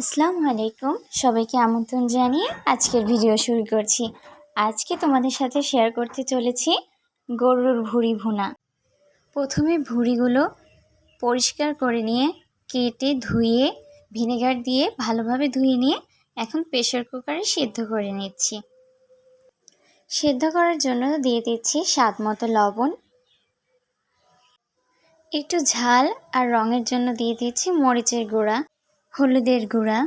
আসসালামু আলাইকুম, সবাইকে আমন্ত্রণ জানিয়ে আজকের ভিডিও শুরু করছি। আজকে তোমাদের সাথে শেয়ার করতে চলেছি গরুর ভুঁড়ি ভুনা। প্রথমে ভুঁড়িগুলো পরিষ্কার করে নিয়ে কেটে ধুয়ে ভিনেগার দিয়ে ভালোভাবে ধুয়ে নিয়ে এখন প্রেসার কুকারে সিদ্ধ করে নিচ্ছি। সিদ্ধ করার জন্য দিয়ে দিচ্ছি স্বাদ মতো লবণ, একটু ঝাল আর রঙের জন্য দিয়ে দিচ্ছি মরিচের গুঁড়া, হলুদের গুঁড়া,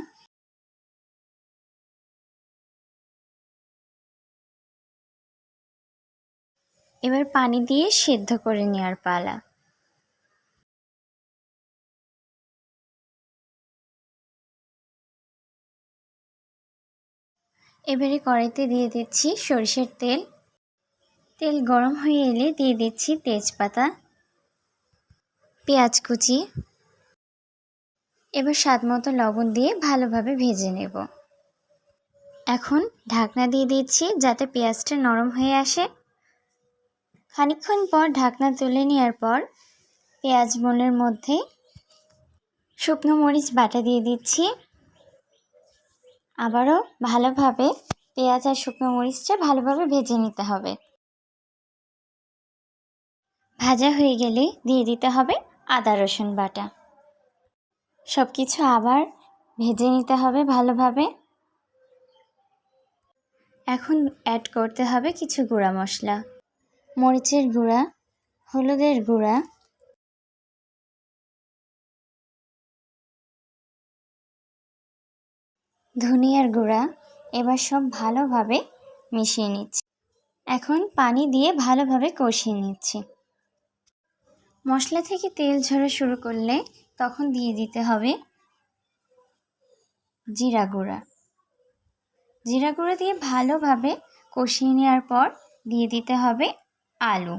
এবার পানি দিয়ে সিদ্ধ করে নেওয়ার পালা। এবারে কড়াইতে দিয়ে দিচ্ছি সরিষার তেল। তেল গরম হয়ে এলে দিয়ে দিচ্ছি তেজপাতা, পেঁয়াজ কুচি। এবার স্বাদ মতো লবণ দিয়ে ভালোভাবে ভেজে নেব। এখন ঢাকনা দিয়ে দিচ্ছি যাতে পেঁয়াজটা নরম হয়ে আসে। খানিকক্ষণ পর ঢাকনা তুলে নেওয়ার পর পেঁয়াজ বোনের মধ্যে শুকনো মরিচ বাটা দিয়ে দিচ্ছি। আবারও ভালোভাবে পেঁয়াজ আর শুকনো মরিচটা ভালোভাবে ভেজে নিতে হবে। ভাজা হয়ে গেলে দিয়ে দিতে হবে আদা রসুন বাটা। সব কিছু আবার ভেজে নিতে হবে ভালোভাবে। এখন অ্যাড করতে হবে কিছু গুঁড়া মশলা, মরিচের গুঁড়া, হলুদের গুঁড়া, ধনিয়ার গুঁড়া। এবার সব ভালোভাবে মিশিয়ে নিচ্ছি। এখন পানি দিয়ে ভালোভাবে কষিয়ে নিচ্ছি। মশলা থেকে তেল ঝরা শুরু করলে তখন দিয়ে দিতে হবে জিরা গুঁড়া। জিরা গুঁড়া দিয়ে ভালোভাবে কষিয়ে নেওয়ার পর দিয়ে দিতে হবে আলু।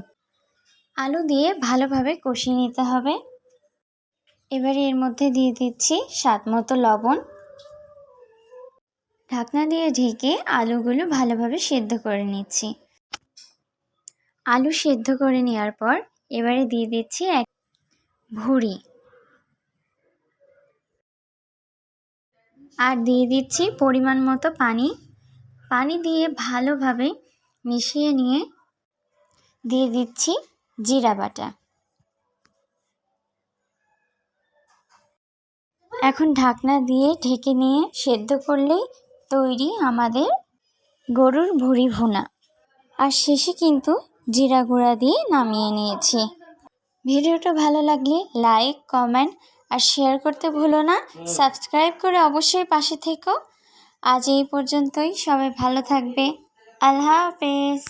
আলু দিয়ে ভালোভাবে কষিয়ে নিতে হবে। এবারে এর মধ্যে দিয়ে দিচ্ছি স্বাদ মতো লবণ। ঢাকনা দিয়ে ঢেকে আলুগুলো ভালোভাবে সেদ্ধ করে নিচ্ছি। আলু সেদ্ধ করে নেওয়ার পর এবারে দিয়ে দিচ্ছি এক ভুঁড়ি আর দিয়ে দিচ্ছি পরিমাণ মতো পানি। পানি দিয়ে ভালোভাবে মিশিয়ে নিয়ে দিয়ে দিচ্ছি জিরা বাটা। এখন ঢাকনা দিয়ে ঢেকে নিয়ে সেদ্ধ করলেই তৈরি আমাদের গরুর ভুঁড়ি ভুনা। আর শেষে কিন্তু জিরা গুঁড়া দিয়ে নামিয়ে নিয়েছি। ভিডিওটা ভালো লাগলে লাইক, কমেন্ট আর শেয়ার করতে ভুলো না। সাবস্ক্রাইব করে অবশ্যই পাশে থেকো। আজ এই পর্যন্তই, সবাই ভালো থাকবে। আল্লাহ হাফেজ।